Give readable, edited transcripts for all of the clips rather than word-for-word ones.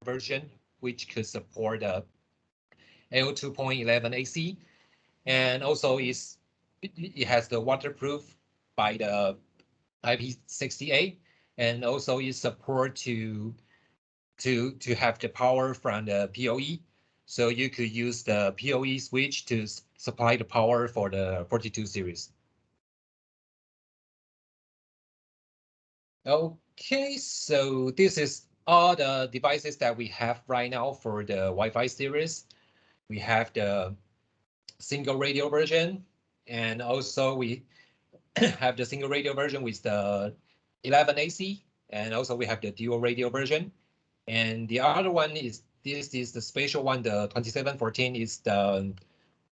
version, which could support the L2.11 AC, and also it has the waterproof by the IP68, and also it support to have the power from the PoE. So you could use the PoE switch to supply the power for the 42 series. Okay, so this is all the devices that we have right now for the Wi-Fi series. We have the single radio version, and also we have the single radio version with the 11 AC, and also we have the dual radio version. And the other one is, this is the special one, the 2714 is the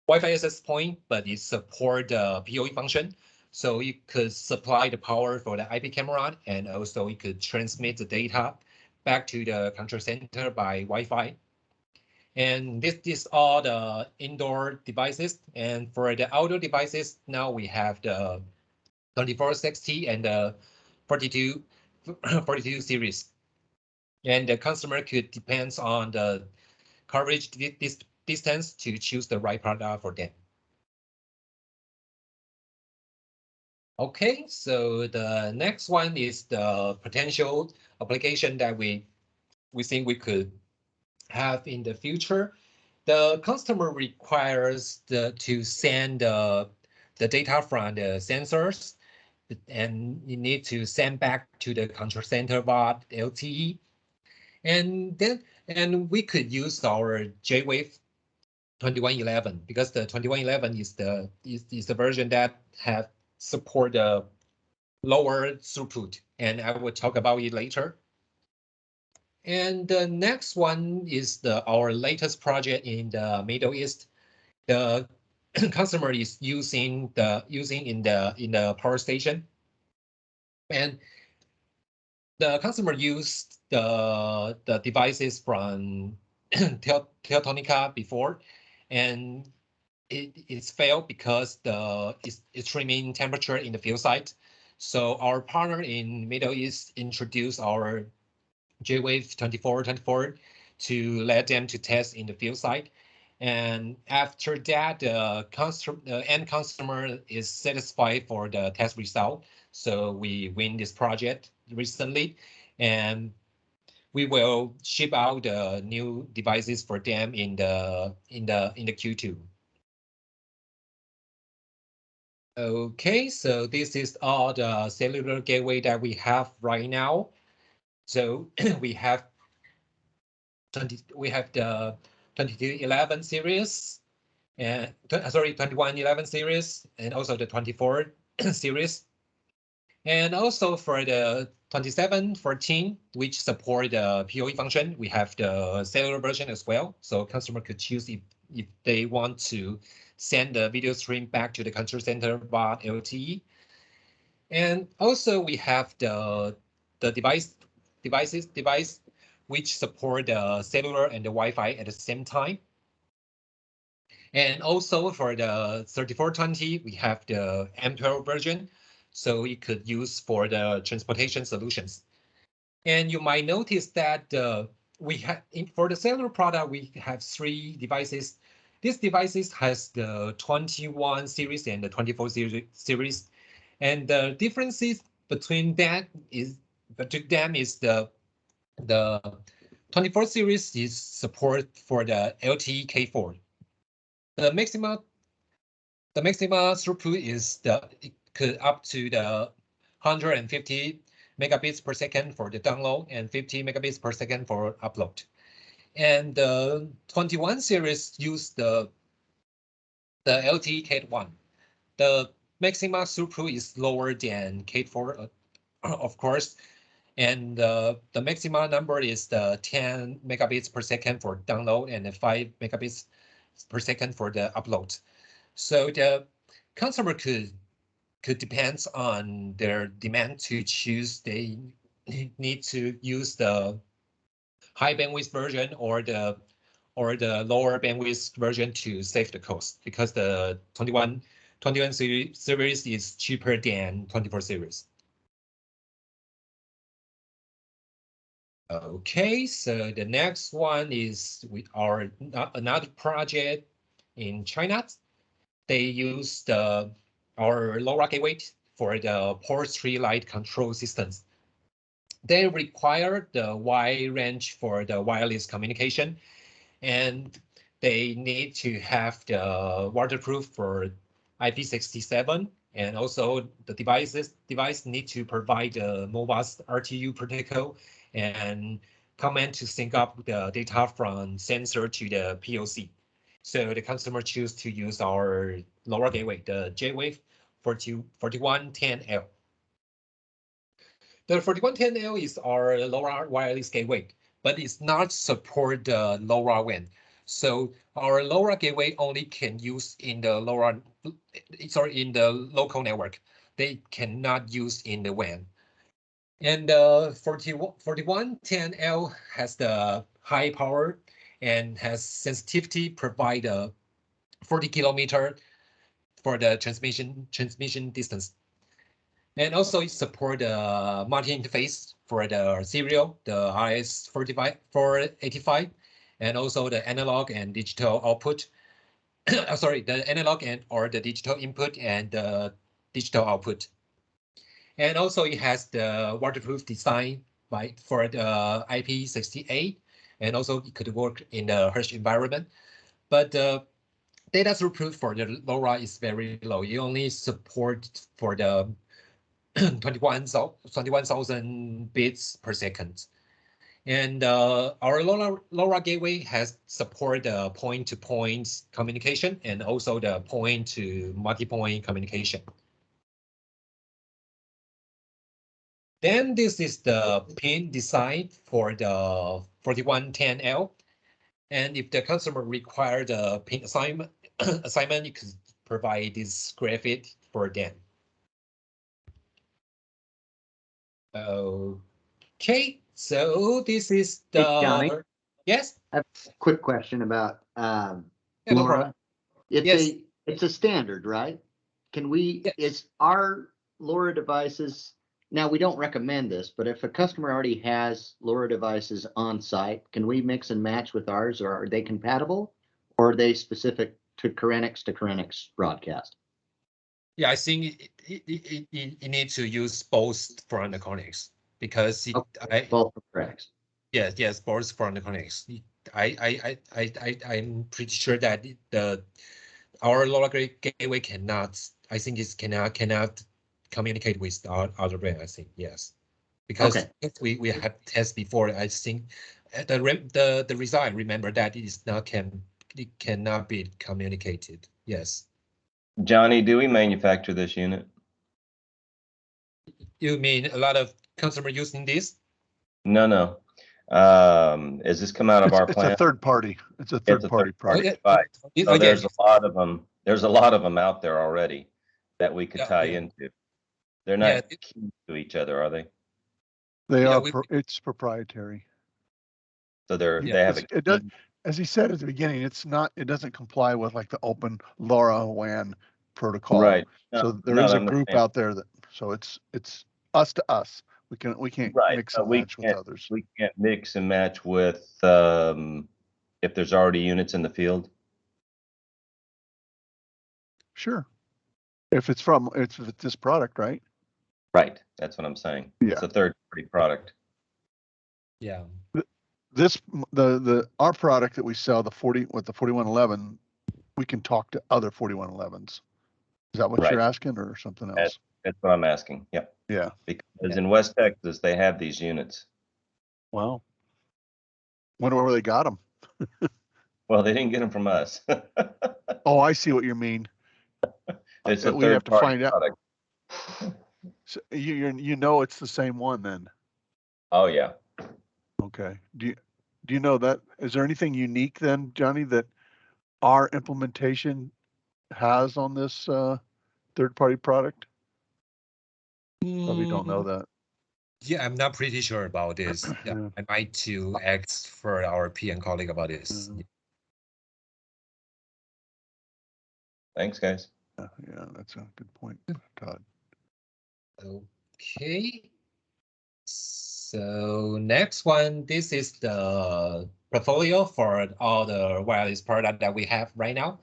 Wi-Fi access point, but it support the PoE function. So you could supply the power for the IP camera, and also you could transmit the data back to the control center by Wi-Fi. And this is all the indoor devices. And for the outdoor devices, now we have the 2460 and the 42 series. And the customer could depends on the coverage distance to choose the right product for them. Okay, so the next one is the potential application that we think we could have in the future. The customer requires to send the data from the sensors, and you need to send back to the control center via LTE. And we could use our JetWave 2111, because the 2111 is the version that have support the lower throughput, and I will talk about it later. And the next one is our latest project in the Middle East. The customer is using in the power station, and the customer used the devices from Teltonica before, and it's failed because the extreme temperature in the field site. So our partner in Middle East introduced our JetWave 2424 to let them to test in the field site. And after that, the end customer is satisfied for the test result. So we win this project recently, and we will ship out the new devices for them in the Q2. Okay, so this is all the cellular gateway that we have right now. So we have the 2211 series, and 2111 series, and also the 24 series. And also for the 2714, which support the PoE function, we have the cellular version as well. So customer could choose if they want to send the video stream back to the control center via LTE. And also we have the device which support the cellular and the Wi-Fi at the same time. And also for the 3420, we have the M12 version, so it could use for the transportation solutions. And you might notice that we have for the cellular product, we have 3 devices. These devices has the 21 series and the 24 series. And the differences between them is the 24 series is support for the LTE K4. The maximum throughput is it could up to the 150 megabits per second for the download and 50 megabits per second for upload. And the 21 series use the LTE Cat1. The maximum throughput is lower than Cat4, of course, and the maximum number is the 10 megabits per second for download and 5 megabits per second for the upload. So the customer could depends on their demand to choose. They need to use the high bandwidth version or the lower bandwidth version to save the cost, because the 21 series is cheaper than 24 series. Okay, so the next one is with our another project in China. They use our LoRa gateway for the port tree light control systems. They require the wide range for the wireless communication, and they need to have the waterproof for IP67, and also the device need to provide the Modbus RTU protocol and command to sync up the data from sensor to the POC. So the customer choose to use our LoRa gateway, the JetWave 4110L. The 4110L is our LoRa wireless gateway, but it's not support the LoRaWAN. So our LoRa gateway only can use in the in the local network. They cannot use in the WAN. And the 4110L has the high power and has sensitivity, provide a 40 kilometer for the transmission distance. And also it support the multi-interface for the serial, the RS485, and also the analog and digital output. Sorry, the analog and or the digital input and the digital output. And also it has the waterproof design for the IP68, and also it could work in the harsh environment. But the data throughput for the LoRa is very low. You only support for the 21,000 bits per second. And our LoRa gateway has support the point-to-point communication and also the point-to-multipoint communication. Then this is the pin design for the 4110L. And if the customer require the pin assignment, you could provide this graphic for them. Okay, so this is the Hey, Johnny? Yes. I have a quick question about Yeah, no LoRa. problem. It's a standard, right? Can we? Yeah. Is our LoRa devices? Now we don't recommend this, but if a customer already has LoRa devices on site, can we mix and match with ours, or are they compatible, or are they specific to Korenix broadcast? Yeah, I think you need to use both from the Cornix because Both for Korenix. yes, both from the Cornix. I'm pretty sure that our LoRa gateway cannot. I think it cannot communicate with our other brand. I think yes, because we have tests before. I think the result. I remember that it cannot be communicated. Yes. Johnny, do we manufacture this unit? You mean a lot of customer using this? No. Is this come out of our plant? It's a third party. It's a third party product. Right. So there's a lot of them. There's a lot of them out there already that we could tie into. They're not key to each other, are they? They are. It's proprietary. So they have it does, as he said at the beginning, it's not. It doesn't comply with like the open LoRaWAN protocol. Right. So there is a group out there that. So it's us to us. We can't mix and match with others. We can't mix and match with if there's already units in the field. Sure. If it's this product, right? Right. That's what I'm saying. Yeah. It's a third party product. Yeah. Our product that we sell, the 4111, we can talk to other 4111s. Is that what you're asking, or something else? That's what I'm asking. Yep. Yeah. Because in West Texas they have these units. Wow. Wonder where they got them. Well, they didn't get them from us. Oh, I see what you mean. It's a we have to find product. out. So you know it's the same one then. Oh yeah. Okay. Do you know that? Is there anything unique then, Johnny, that our implementation has on this third-party product? Probably don't know that. Yeah, I'm not pretty sure about this. Yeah, I might to ask for our PM colleague about this. Thanks, guys. Yeah, that's a good point, Todd. Okay. So next one, this is the portfolio for all the wireless product that we have right now.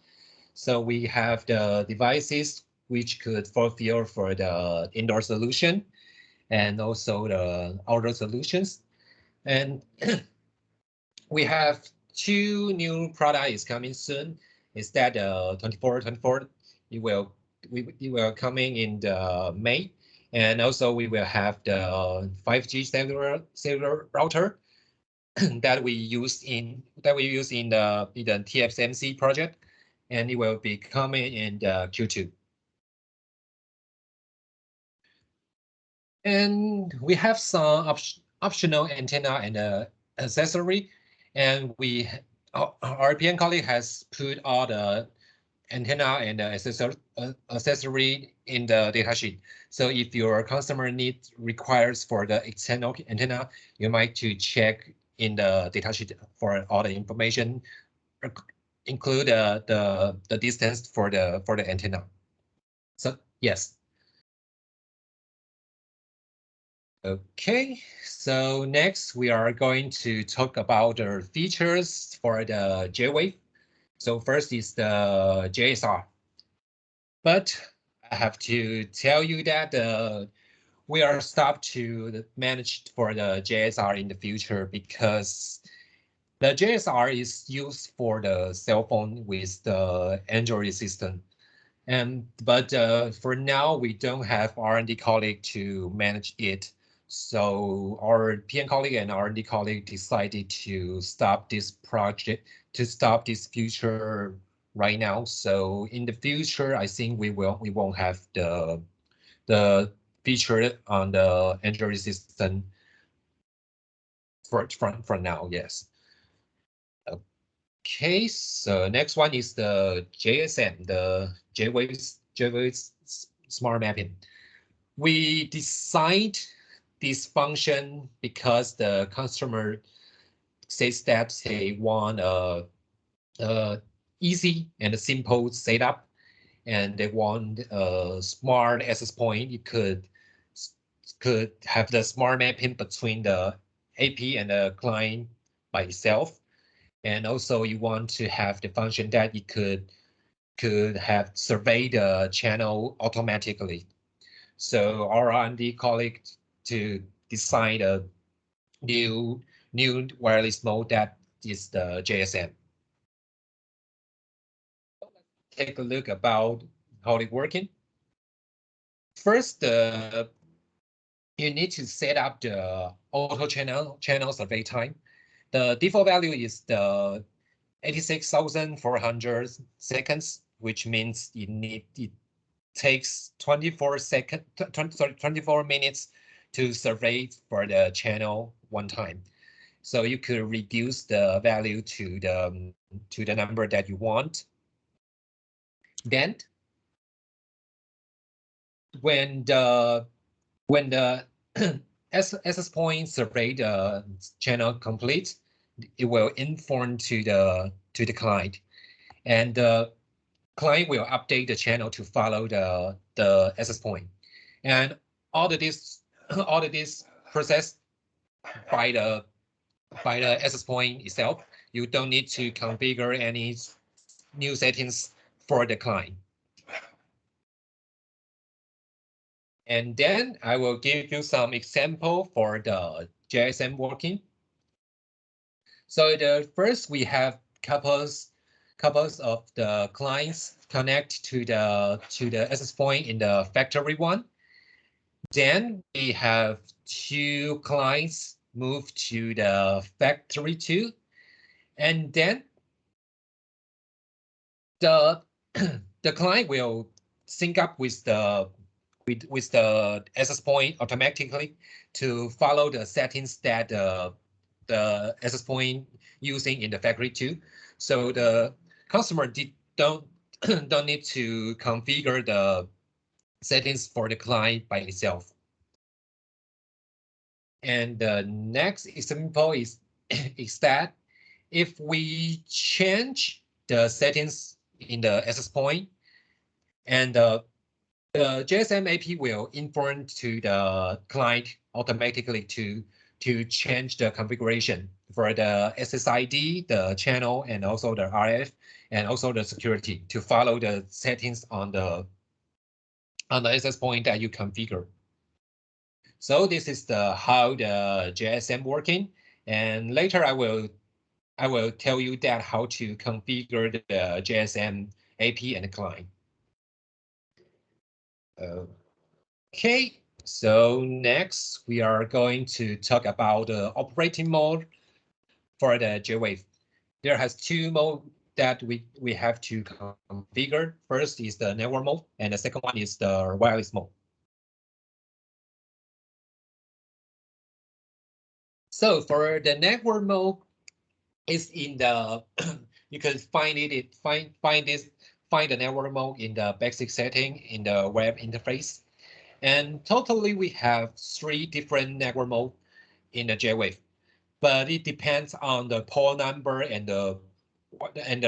So we have the devices which could fulfill for the indoor solution and also the outdoor solutions. And we have two new products coming soon. Is that 2424? It will coming in the May. And also we will have the 5G cellular router that we use in the TSMC project, and it will be coming in the Q2. And we have some optional antenna and accessory, and our PM colleague has put all the antenna and accessory in the datasheet. So if your customer requires for the external antenna, you might to check in the datasheet for all the information, include the distance for the antenna. So yes. Okay, so next we are going to talk about the features for the JetWave. So first is the JSR. But I have to tell you that we are stopped to manage for the JSR in the future because the JSR is used for the cell phone with the Android system. But for now, we don't have R&D colleague to manage it. So our PM colleague and R&D colleague decided to stop this project, to stop this feature right now. So in the future, I think we won't have the feature on the Android system for now. Yes. Okay, so next one is the JSM, the JetWave Smart Mapping. We designed this function because the customer says that they want a easy and a simple setup, and they want a smart access point. You could have the smart mapping between the AP and the client by itself. And also you want to have the function that you could have survey the channel automatically. So our R&D colleague to design a new wireless mode that is the JSM. Take a look about how it's working. First, you need to set up the auto channel survey time. The default value is the 86,400 seconds, which means it takes 24 minutes to survey for the channel one time. So you could reduce the value to the number that you want. Then when the access point survey the channel complete, it will inform to the client, and the client will update the channel to follow the access point, and all of this process by the access point itself. You don't need to configure any new settings for the client. And then I will give you some example for the JSM working. So the first we have couples of the clients connect to the access point in the factory one. Then we have two clients move to the factory 2, and then the client will sync up with the access point automatically to follow the settings that the access point using in the factory 2. So the customer don't need to configure the settings for the client by itself. And the next example is that if we change the settings in the access point, and the JSM AP will inform to the client automatically to to change the configuration for the SSID, the channel, and also the RF, and also the security to follow the settings on the access point that you configure. So this is how the JSM working, and later I will tell you that how to configure the JSM AP and the client. Okay, so next we are going to talk about the operating mode for the JetWave. There has two modes that we have to configure. First is the network mode, and the second one is the wireless mode. So for the network mode, is in the you can find the network mode in the basic setting in the web interface. And totally we have 3 different network modes in the JetWave, but it depends on the port number and the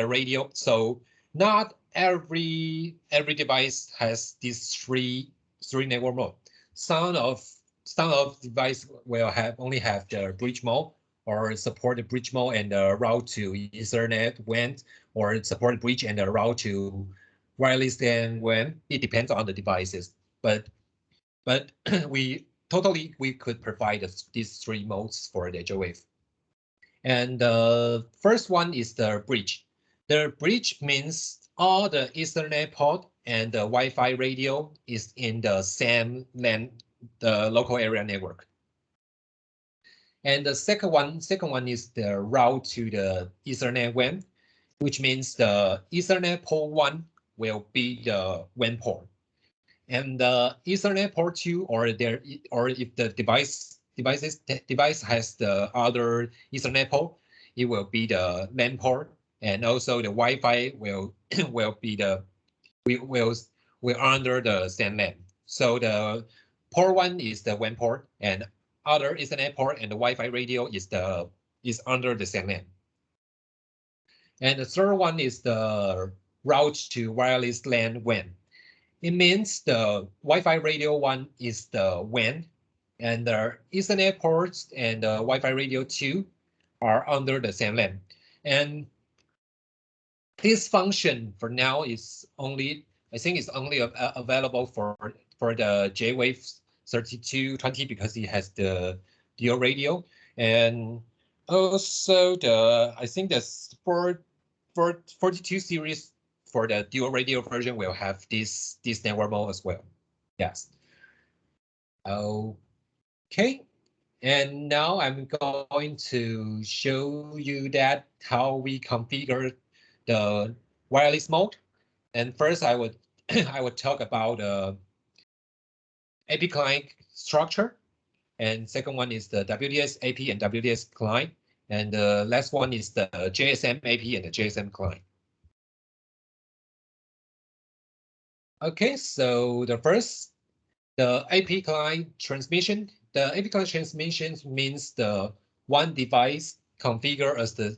radio. So not every device has these three network mode. Some of device will only have the bridge mode, or support the bridge mode and the route to Ethernet WAN, or support bridge and the route to wireless LAN WAN. It depends on the devices, but we could provide these 3 modes for the JetWave. And the first one is the bridge. The bridge means all the Ethernet port and the Wi-Fi radio is in the same LAN, the local area network. And the second one is the route to the Ethernet WAN, which means the Ethernet port 1 will be the WAN port. And the Ethernet port 2, or if the device has the other Ethernet port, it will be the LAN port, and also the Wi-Fi will under the same LAN. So the port 1 is the WAN port, and other Ethernet port and the Wi-Fi radio is under the same LAN. And the third one is the route to wireless LAN WAN. It means the Wi-Fi radio 1 is the WAN, and the Ethernet ports and the Wi-Fi radio 2 are under the same LAN. And this function for now is only, I think it's only available for the JetWave 3220 because it has the dual radio. And also I think the 42 series for the dual radio version will have this network mode as well. Yes. Okay. And now I'm going to show you that how we configure the wireless mode. And first I would talk about AP client structure. And second one is the WDS AP and WDS client. And the last one is the JSM AP and the JSM client. Okay, so the AP client transmission. The AP client transmission means the one device configured as the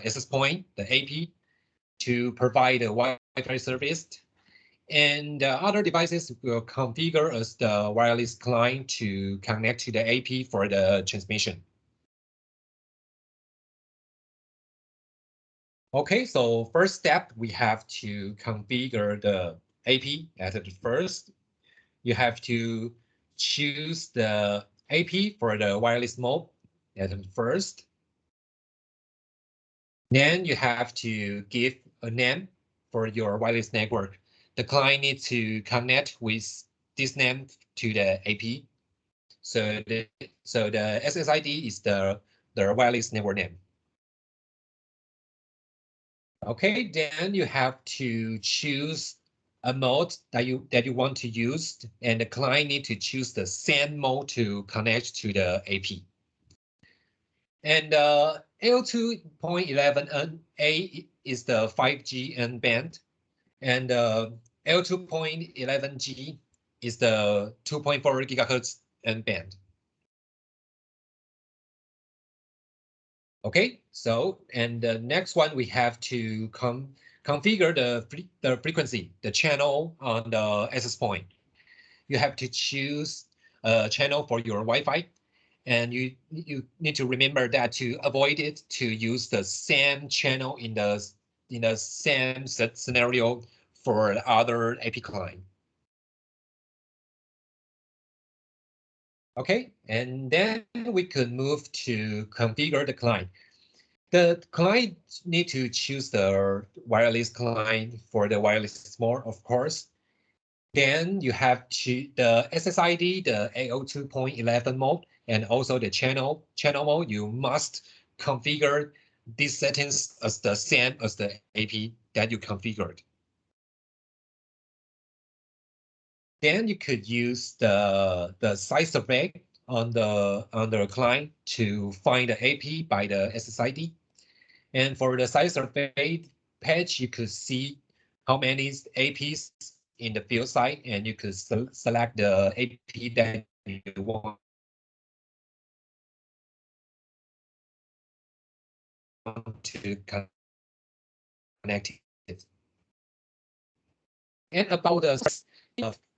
access point, the AP, to provide a Wi-Fi service, and the other devices will configure as the wireless client to connect to the AP for the transmission. Okay, so first step, we have to configure the AP as the first. You have to choose the AP for the wireless mode as the first. Then you have to give a name for your wireless network. The client needs to connect with this name to the AP. So the SSID is the wireless network name. Okay, then you have to choose a mode that you want to use, and the client need to choose the same mode to connect to the AP. And L2.11a is the 5G N band, and L2.11g is the 2.4 gigahertz N band. Okay, so and the next one we have to configure the frequency, the channel on the access point. You have to choose a channel for your Wi-Fi, And you need to remember that to avoid it, to use the same channel in the same scenario for other AP client. Okay, and then we could move to configure the client. The client need to choose the wireless client for the wireless mode, of course. Then you have the SSID, the AO2.11 mode, and also the channel mode. You must configure these settings as the same as the AP that you configured. Then you could use the size survey on the client to find the AP by the SSID. And for the size survey page, you could see how many APs in the field site, and you could select the AP that you want to connect it. And about the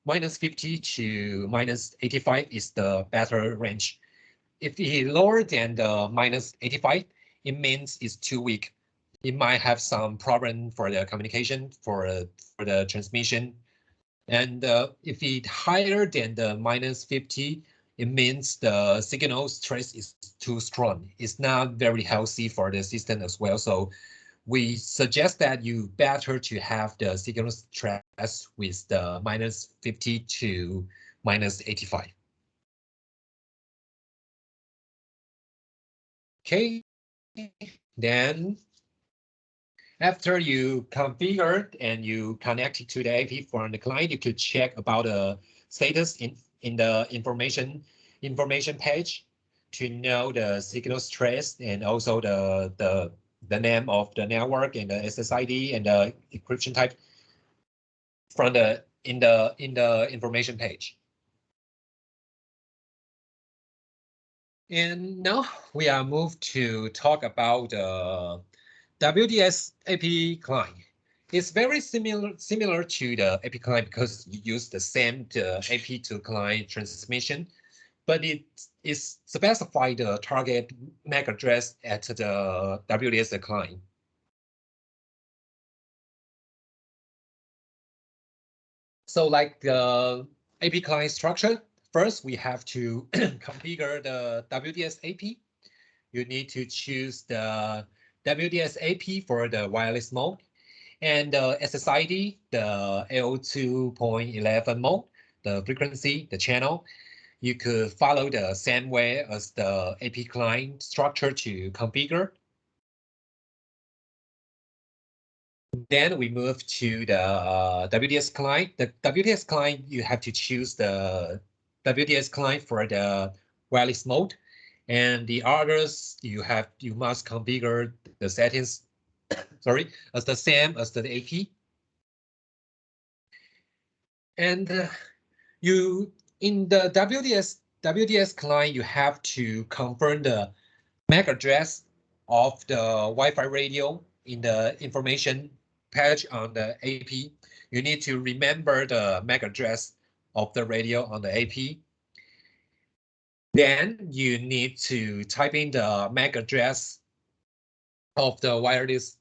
-50 to -85 is the better range. If it's lower than the -85, it means it's too weak. It might have some problem for the communication, for the transmission. And if it's higher than the -50, it means the signal stress is too strong. It's not very healthy for the system as well. So we suggest that you better to have the signal stress with the -50 to -85. Okay, then after you configured and you connect it to the AP from the client, you could check about the status in the information page to know the signal stress and also the name of the network and the SSID and the encryption type from in the information page. And now we are moved to talk about the WDS AP client. It's very similar to the AP client because you use the same AP to client transmission, but it is specify the target MAC address at the WDS client. So like the AP client structure, first we have to configure the WDS AP. You need to choose the WDS AP for the wireless mode, and the SSID, the AO2.11 mode, the frequency, the channel. You could follow the same way as the AP client structure to configure. Then we move to the WDS client. The WDS client, you have to choose the WDS client for the wireless mode. And the others, you must configure the settings, sorry, as the same as the AP. And in the WDS client, you have to confirm the MAC address of the Wi-Fi radio in the information page on the AP. You need to remember the MAC address of the radio on the AP. Then you need to type in the MAC address of the wireless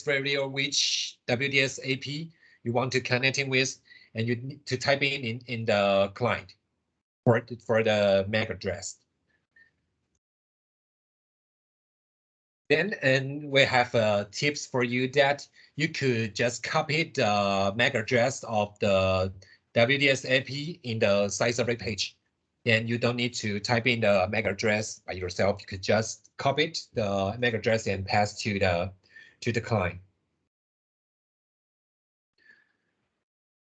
radio, which WDS AP you want to connect in with, and you need to type in the client for the MAC address. Then, and we have tips for you that you could just copy the MAC address of the WDS AP in the site survey page. Then you don't need to type in the MAC address by yourself. You could just copy the MAC address and pass to the client.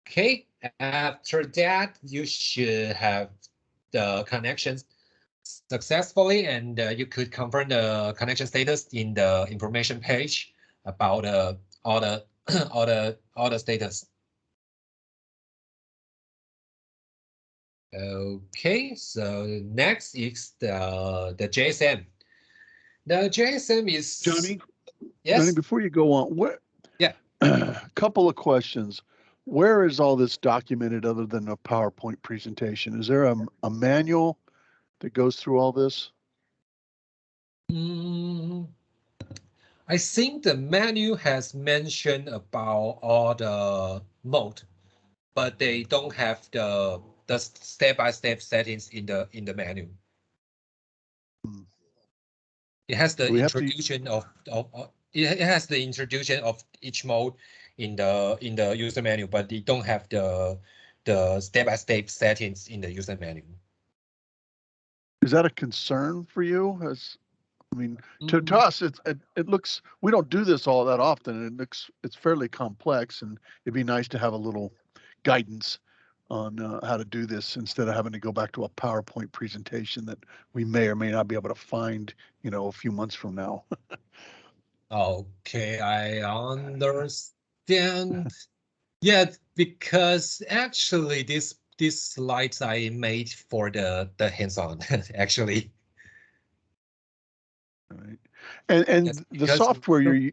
Okay, after that, you should have the connections successfully, and you could confirm the connection status in the information page about all the status. Okay, so next is the JSM. The JSM is Johnny. Yes. Johnny, before you go on, couple of questions. Where is all this documented other than a PowerPoint presentation? Is there a manual that goes through all this? I think the menu has mentioned about all the mode, but they don't have the step-by-step settings in the menu. It has the introduction of it has the introduction of each mode in the user menu, but they don't have the step-by-step settings in the user menu. Is that a concern for you? I mean, to us, it looks, we don't do this all that often. It's fairly complex, and it'd be nice to have a little guidance on how to do this instead of having to go back to a PowerPoint presentation that we may or may not be able to find, a few months from now. Okay, I understand. Yeah, because actually these slides I made for the hands-on actually. Right. And Yes, the software you're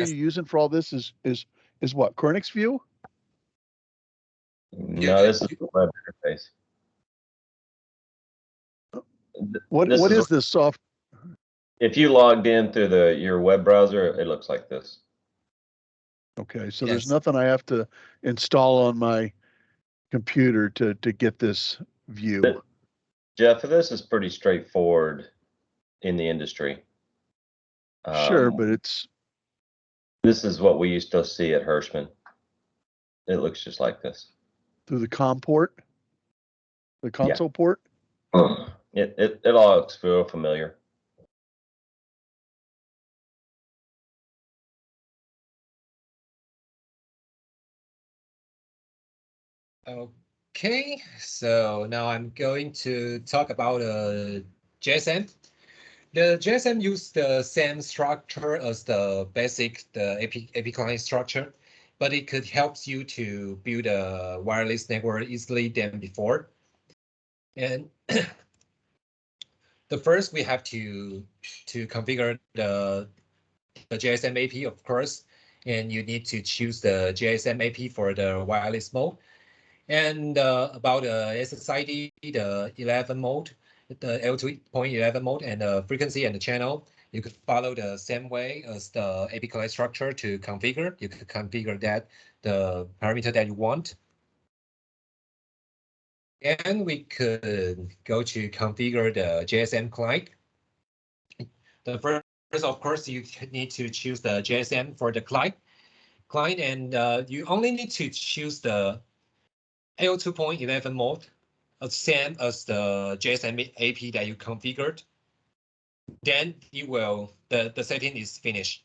yes. using for all this is what? Cornix View? No, this is the web interface. What is this software? If you logged in through your web browser, it looks like this. Okay, so there's nothing I have to install on my computer to get this view. Jeff, this is pretty straightforward in the industry. Sure, but this is what we used to see at Hirschman. It looks just like this. Through the COM port? The console port? It all looks real familiar. Okay, so now I'm going to talk about JSM. The JSM use the same structure as the AP client structure, but it could help you to build a wireless network easily than before. And the first we have to configure the JSM AP, of course, and you need to choose the JSM AP for the wireless mode. And about the SSID, the 11 mode, the L2.11 mode, and the frequency and the channel, you could follow the same way as the AP client structure to configure. You could configure that the parameter that you want. And we could go to configure the JSM client. The first, of course, you need to choose the JSM for the client, and you only need to choose the L2.11 mode, same as the JSM AP that you configured. Then the setting is finished.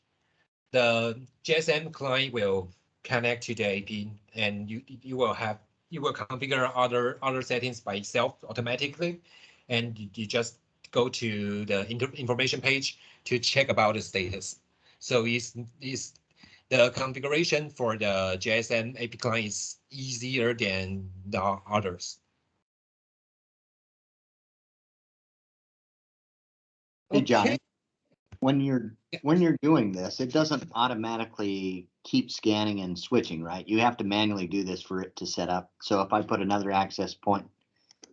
The JSM client will connect to the AP, and you will configure other settings by itself automatically, and you just go to the information page to check about the status. So the configuration for the JSM AP client is easier than the others. Hey, Johnny, when you're doing this, it doesn't automatically keep scanning and switching, right? You have to manually do this for it to set up. So if I put another access point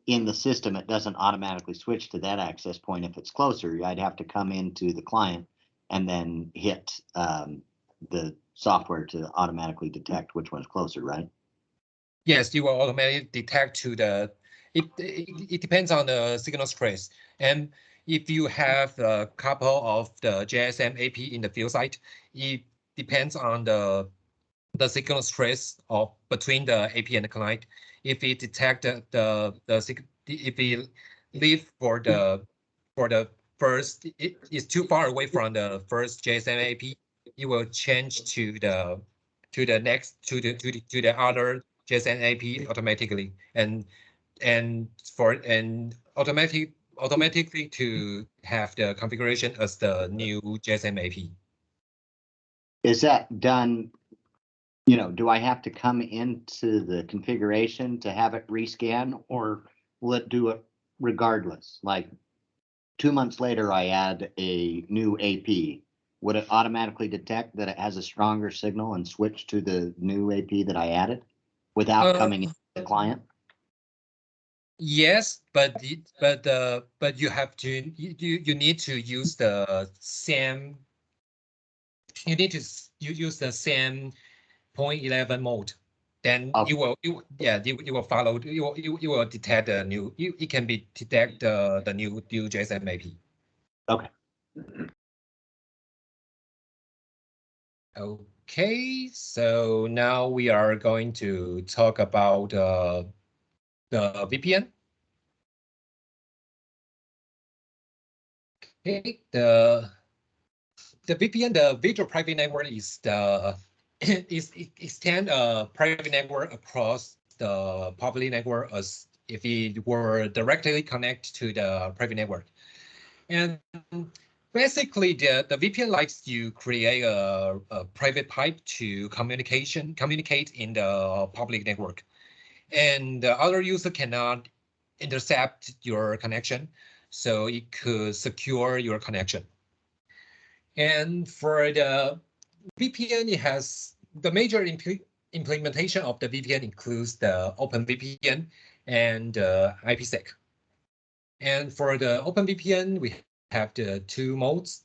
in the system, it doesn't automatically switch to that access point if it's closer. I'd have to come into the client and then hit the software to automatically detect which one's closer, right? Yes, you will automatically detect to the, it depends on the signal stress. And if you have a couple of the JSM AP in the field site, it depends on the signal stress of between the AP and the client. If it detect if it leave for the first, it is too far away from the first JSM AP, it will change to the other JSM AP automatically, and automatically to have the configuration as the new JSM AP. Is that done? Do I have to come into the configuration to have it rescan, or will it do it regardless? Like 2 months later, I add a new AP. Would it automatically detect that it has a stronger signal and switch to the new AP that I added without coming into the client? Yes, but you have to you need to use the same. You need to use the same 0.11 mode. Then Okay. you will follow you will detect the new it can be detect the new JSM AP. Okay. Okay, so now we are going to talk about the VPN. Okay, the VPN, the virtual private network, is the it extend a private network across the public network as if it were directly connected to the private network. And basically, the VPN lets you create a private pipe to communicate in the public network, and the other user cannot intercept your connection, so it could secure your connection. And for the VPN, it has the major implementation of the VPN includes the OpenVPN and IPsec. And for the OpenVPN, we have the two modes: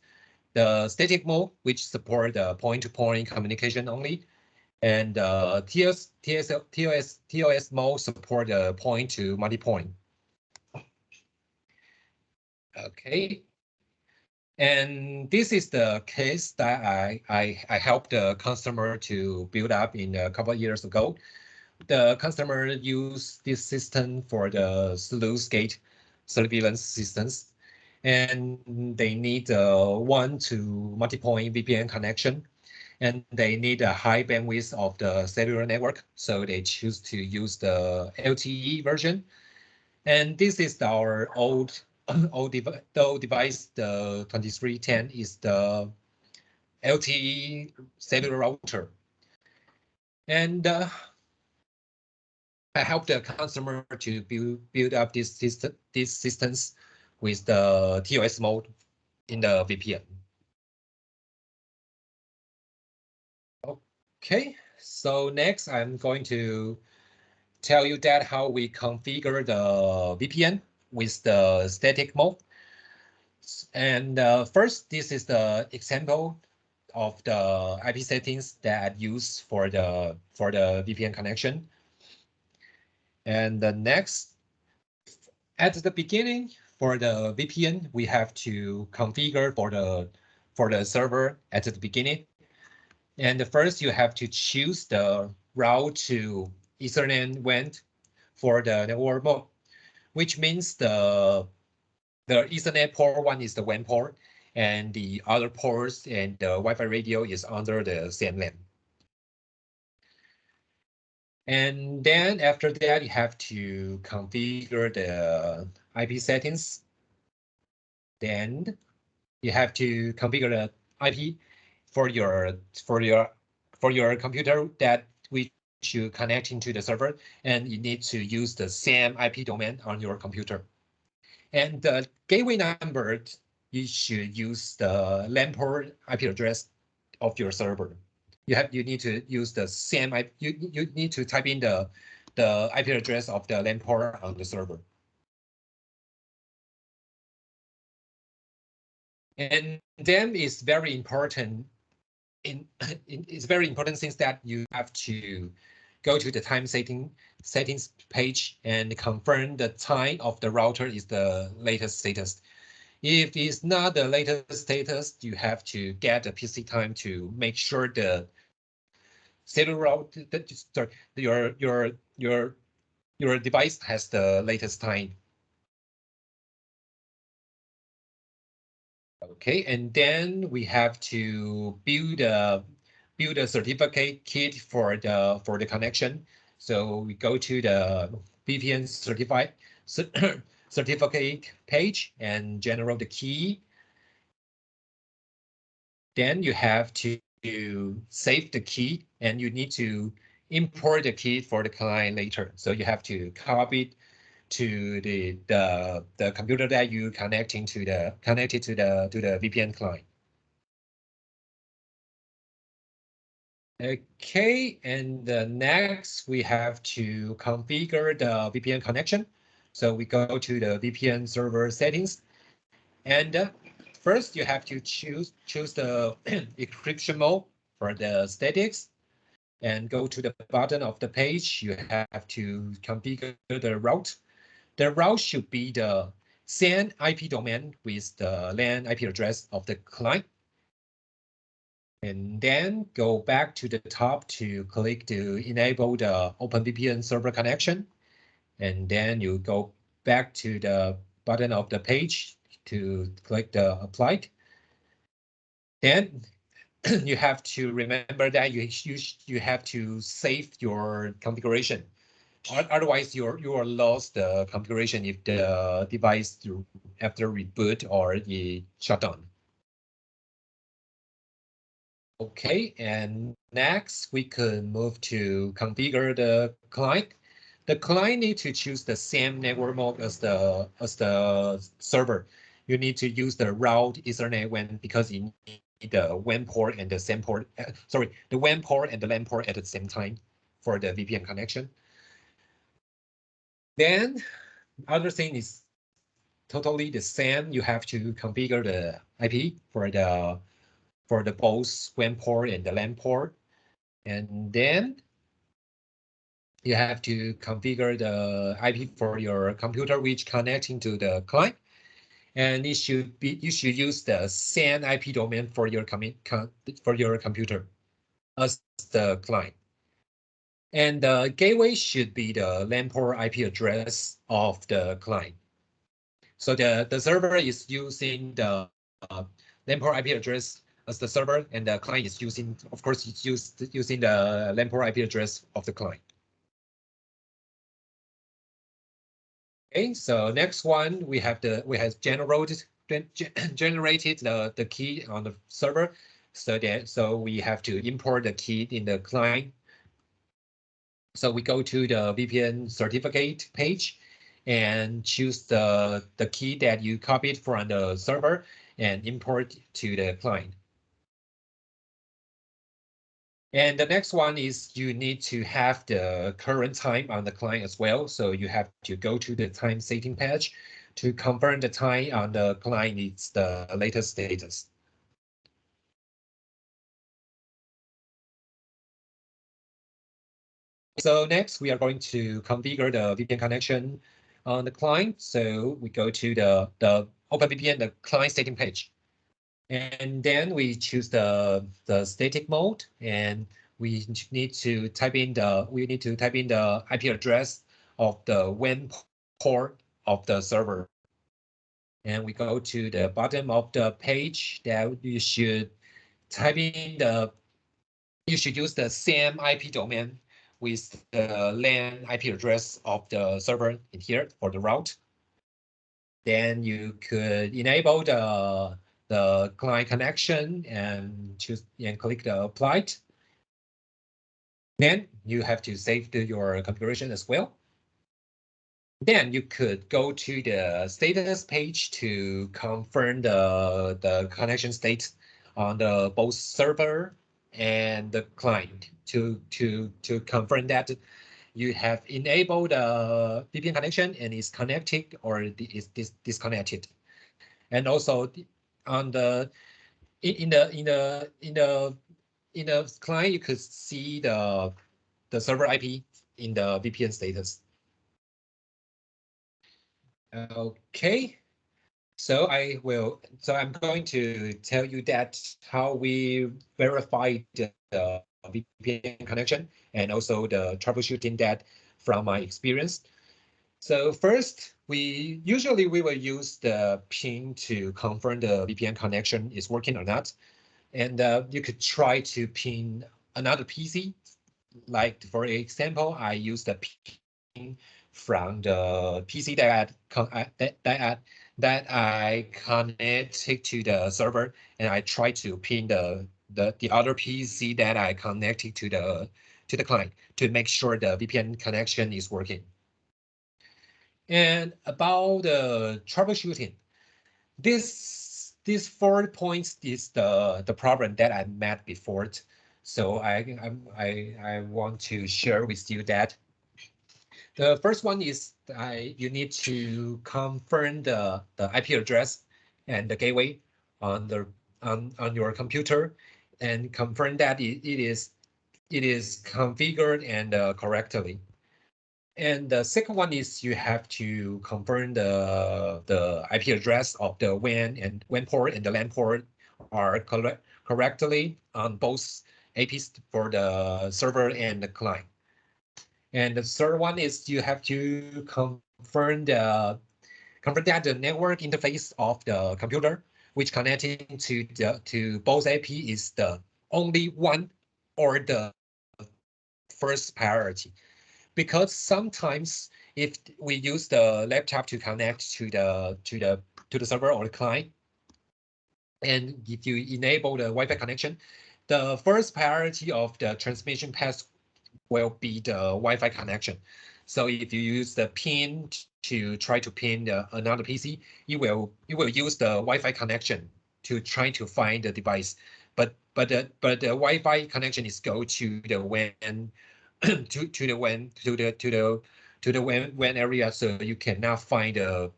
the static mode, which support the point-to-point communication only, and TLS mode support the point-to-multipoint. Okay. And this is the case that I helped the customer to build up in a couple of years ago. The customer used this system for the sluice gate surveillance systems, and they need a one-to-multipoint VPN connection, and they need a high bandwidth of the cellular network, so they choose to use the LTE version. And this is our old device, the 2310 is the LTE cellular router. And I help the customer to build up these systems with the TLS mode in the VPN. Okay, so next I'm going to tell you that how we configure the VPN with the static mode. And first, this is the example of the IP settings that I use for the VPN connection. And the next, at the beginning for the VPN, we have to configure for the server at the beginning. And first, you have to choose the route to Ethernet WAN for the network mode, which means the Ethernet port 1 is the WAN port, and the other ports and the Wi-Fi radio is under the same LAN. And then after that, you have to configure the IP settings. Then you have to configure the IP for your computer that which you connect into the server, and you need to use the same IP domain on your computer. And the gateway number, you should use the LAN port IP address of your server. You need to use the same IP, you need to type in the IP address of the LAN port on the server. And then it's very important it's very important since that you have to go to the time settings page and confirm the time of the router is the latest status. If it's not the latest status, you have to get a PC time to make sure the cellular route that your device has the latest time. Okay, and then we have to build a certificate kit for the connection. So we go to the VPN certificate page and generate the key. Then you have to save the key, and you need to import the key for the client later. So you have to copy it to the computer that you connected to the VPN client. Okay, and next we have to configure the VPN connection. So we go to the VPN server settings, and first you have to choose the encryption mode for the statics, and go to the bottom of the page. You have to configure the route. The route should be the same IP domain with the LAN IP address of the client. And then go back to the top to click to enable the OpenVPN server connection. And then you go back to the bottom of the page to click the applied. Then you have to remember that you have to save your configuration. Otherwise, you are lost the configuration if the device after reboot or it shut down. Okay, and next we could move to configure the client. The client need to choose the same network mode as the server. You need to use the route Ethernet WAN because you need the WAN port and the SAN port. The WAN port and the LAN port at the same time for the VPN connection. Then other thing is totally the same. You have to configure the IP for the both WAN port and the LAN port, and then you have to configure the IP for your computer which connecting to the client, and you should use the same IP domain for your computer as the client. And the gateway should be the LAN port IP address of the client. So the server is using the LAN port IP address as the server, and the client is using, of course, it's using the LAN port IP address of the client. Okay, so next one we have generated the key on the server, so we have to import the key in the client. So we go to the VPN certificate page and choose the key that you copied from the server and import to the client. And the next one is you need to have the current time on the client as well. So you have to go to the time setting page to confirm the time on the client is the latest status. So next we are going to configure the VPN connection on the client. So we go to the OpenVPN, the client setting page. And then we choose the static mode, and we need to type in the IP address of the WAN port of the server. And we go to the bottom of the page that you should use the same IP domain with the LAN IP address of the server in here for the route. Then you could enable the client connection and choose and click the applied. Then you have to save your configuration as well. Then you could go to the status page to confirm the connection state on the both server and the client to confirm that you have enabled the VPN connection and is connected or is disconnected. And also on the in the client, you could see the server IP in the VPN status. Okay, so I'm going to tell you that how we verify the VPN connection and also the troubleshooting that from my experience. So first, usually we will use the ping to confirm the VPN connection is working or not. And you could try to ping another PC. Like for example, I use the ping from the PC that I connected to the server, and I try to ping the other PC that I connected to the client to make sure the VPN connection is working. And about the troubleshooting, these 4 points is the problem that I met before. So I want to share with you that The first one is you need to confirm the IP address and the gateway on your computer, and confirm that it is configured and correctly. And the second one is you have to confirm the IP address of the WAN port and the LAN port are correctly on both APs for the server and the client. And the third one is you have to confirm that the network interface of the computer, which connecting to both AP is the only one or the first priority. Because sometimes if we use the laptop to connect to the server or the client, and if you enable the Wi-Fi connection, the first priority of the transmission path will be the Wi-Fi connection. So if you use the pin to try to pin another PC, you will use the Wi-Fi connection to try to find the device. But the Wi-Fi connection is go to the WAN to the WAN area, so you cannot find the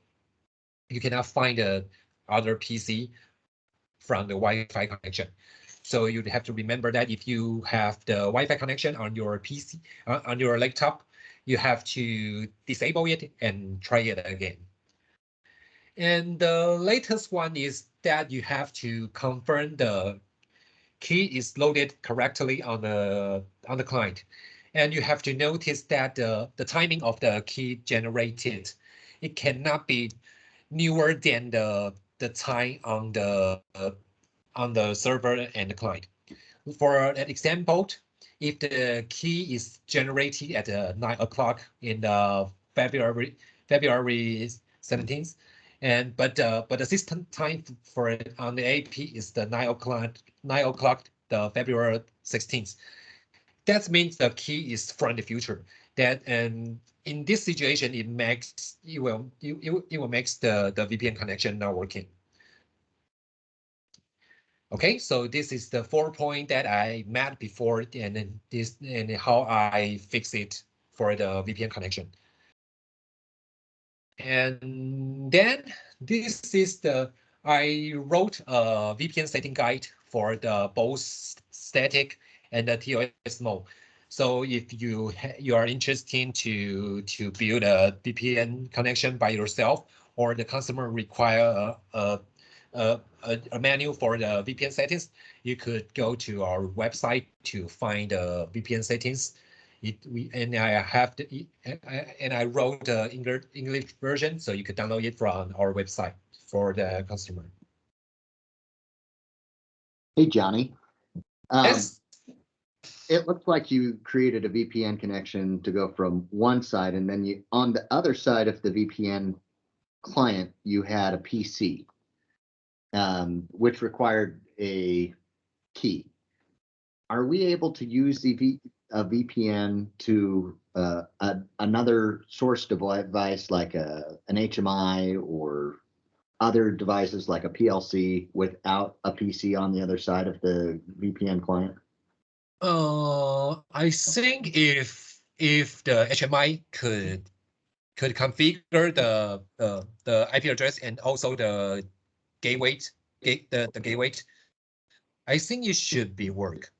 other PC from the Wi-Fi connection. So you have to remember that if you have the Wi-Fi connection on your PC, on your laptop, you have to disable it and try it again. And the latest one is that you have to confirm the key is loaded correctly on the client. And you have to notice that the timing of the key generated, it cannot be newer than the time on the server and the client. For an example, if the key is generated at 9 o'clock in February 17th, but the system time for it on the AP is the 9 o'clock the February 16th. That means the key is from the future. And in this situation, it will make the VPN connection not working. Okay, so this is the 4 point that I met before, and how I fix it for the VPN connection. And then this is I wrote a VPN setting guide for the both static and the TLS mode. So if you are interested to build a VPN connection by yourself, or the customer require a menu for the VPN settings, you could go to our website to find the VPN settings. I wrote the English version, so you could download it from our website for the customer. Hey, Johnny. Yes. It looks like you created a VPN connection to go from one side, and then on the other side of the VPN client, you had a PC. Which required a key. Are we able to use a VPN to another source device like an HMI or other devices like a PLC without a PC on the other side of the VPN client? I think if the HMI could configure the IP address and also the gateway, the gateway, I think it should be work.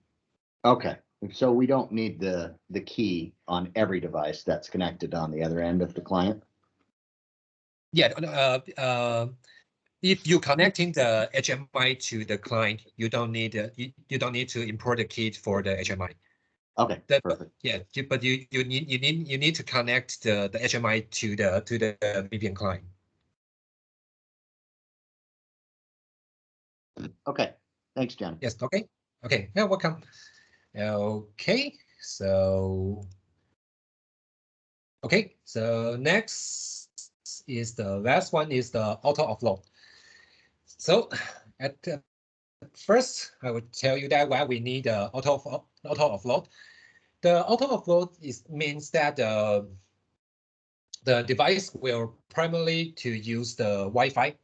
Okay, so we don't need the key on every device that's connected on the other end of the client? Yeah, if you're connecting the HMI to the client, you don't need to import the key for the HMI. Okay, perfect. Yeah, but you need to connect the HMI to the VPN client. Okay, thanks, John. Yes. Okay. Okay. Yeah. Welcome. Okay. So. Okay. So next is the last one is the auto offload. So at first, I would tell you that why we need auto offload. The auto offload means that the device will primarily to use the Wi-Fi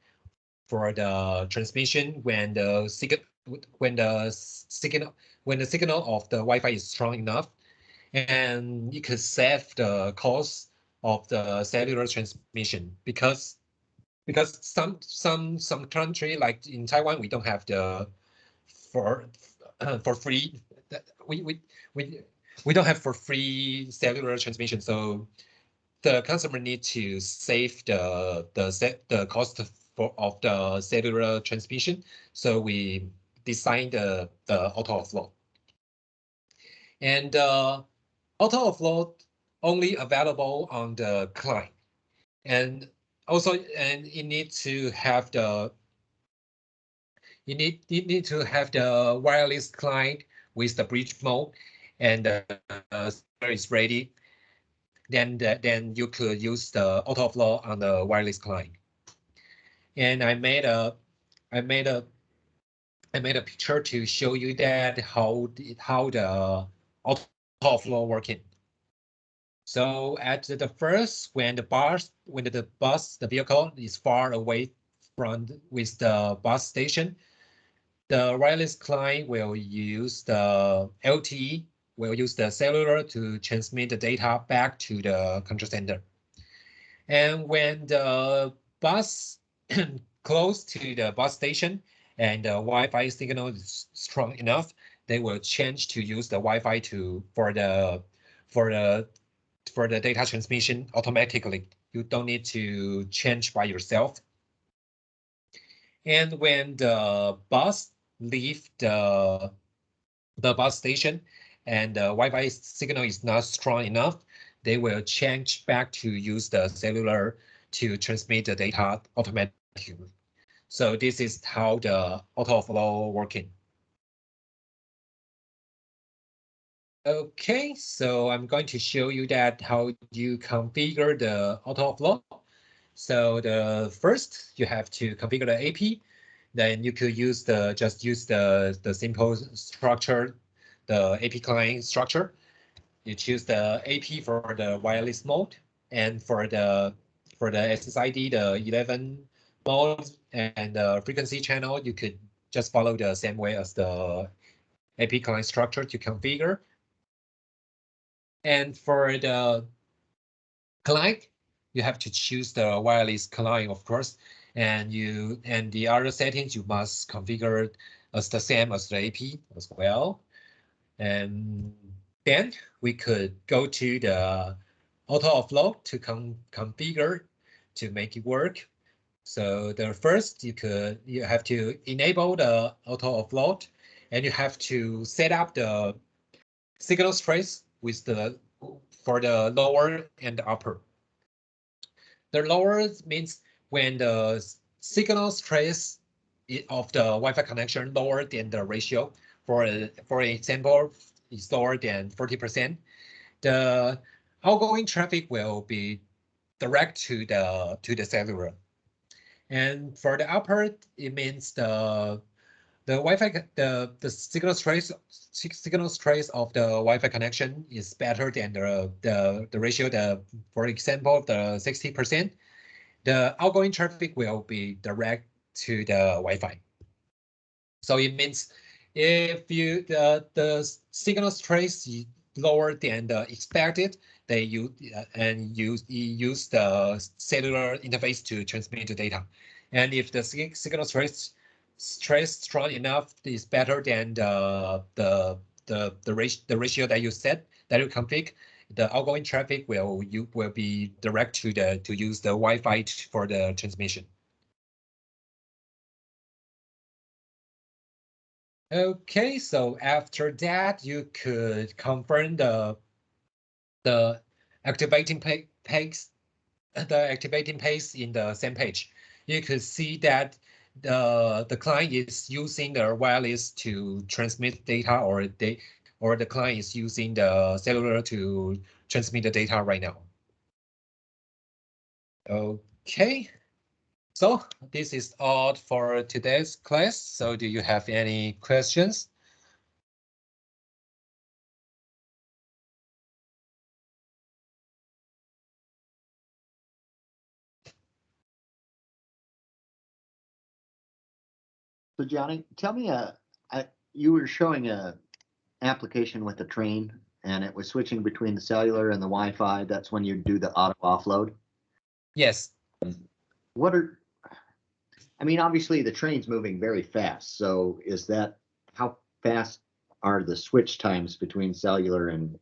for the transmission when the signal of the Wi-Fi is strong enough, and you could save the cost of the cellular transmission because some country like in Taiwan we don't have the for free we don't have for free cellular transmission, so the customer need to save the cost of the cellular transmission. So we designed the auto offload. And auto offload only available on the client. And also, and you need to have the wireless client with the bridge mode, and is ready. Then you could use the auto offload on the wireless client. And I made a picture to show you that how the auto offload working. So at the first, when the vehicle is far away with the bus station, the wireless client will use the LTE, will use the cellular to transmit the data back to the control center. And when the bus close to the bus station and the Wi-Fi signal is strong enough, they will change to use the Wi-Fi for the data transmission automatically. You don't need to change by yourself. And when the bus leave the bus station and the Wi-Fi signal is not strong enough, they will change back to use the cellular to transmit the data automatically. So this is how the auto offload working. Okay, so I'm going to show you that how you configure the auto offload. So the first you have to configure the AP. Then you could just use the simple structure, the AP client structure. You choose the AP for the wireless mode, and for the SSID, the 11 mode and the frequency channel, you could just follow the same way as the AP client structure to configure. And for the client, you have to choose the wireless client, of course, and the other settings you must configure as the same as the AP as well. And then we could go to the auto offload to configure to make it work. So the first you have to enable the auto offload, and you have to set up the signal trace for the lower and the upper. The lower means when the signal trace of the Wi-Fi connection lower than the ratio. For example, is lower than 40%. The outgoing traffic will be direct to the cellular. And for the upper, it means the Wi-Fi the signal trace of the Wi-Fi connection is better than the ratio, for example the 60%. The outgoing traffic will be direct to the Wi-Fi. So it means if the signal trace is lower than the expected, they use the cellular interface to transmit the data. And if the signal trace strong enough, is better than the ratio that you set, that you config, the outgoing traffic will be direct to use the Wi-Fi for the transmission. Okay, so after that, you could confirm the activating pace in the same page. You could see that the client is using the wireless to transmit data, or the client is using the cellular to transmit the data right now. Okay, so this is all for today's class. So do you have any questions? So Johnny, tell me, you were showing a application with a train and it was switching between the cellular and the Wi-Fi, that's when you do the auto offload. Yes. I mean, obviously the train's moving very fast. So how fast are the switch times between cellular and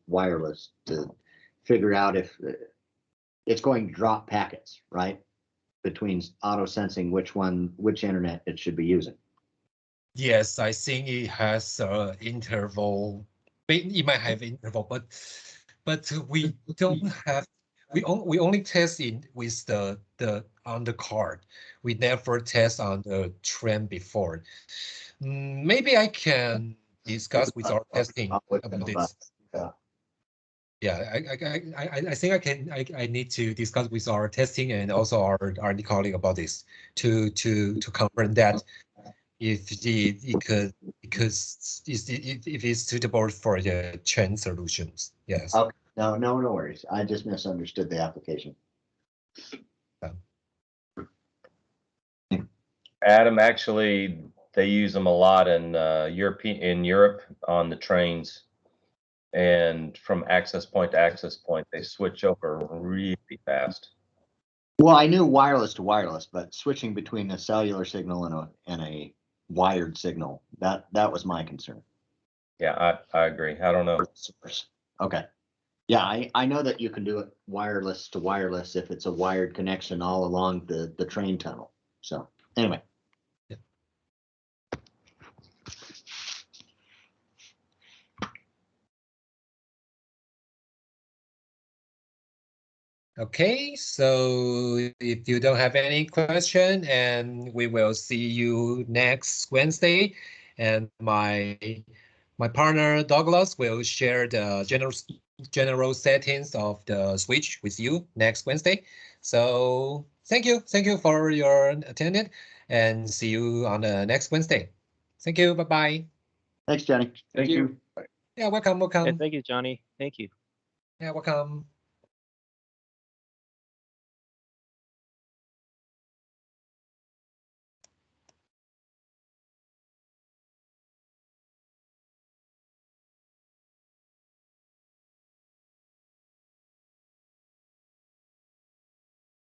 wireless to figure out if it's going to drop packets, right? Between auto sensing which internet it should be using. Yes, I think it has an interval. It might have interval, but we don't have. We only test in with the on the card. We never test on the train before. Maybe I can discuss with our testing about this. Yeah, I think I need to discuss with our testing and also our R&D colleague about this to confirm that if it could, because if it's suitable for the chain solutions. Yes. Okay. No worries. I just misunderstood the application. Adam, actually, they use them a lot in Europe on the trains, and from access point to access point, they switch over really fast. Well, I knew wireless to wireless, but switching between a cellular signal and a wired signal, that was my concern. Yeah, I agree. I don't know. Okay. Yeah, I know that you can do it wireless to wireless if it's a wired connection all along the train tunnel. So anyway. Yeah. Okay, so if you don't have any question, and we will see you next Wednesday, and my partner Douglas will share the general settings of the switch with you next Wednesday. So thank you for your attendance, and see you on the next Wednesday. Thank you. Bye bye. Thanks, Johnny. Thank you. Yeah, welcome. Yeah, thank you, Johnny. Thank you. Yeah, welcome.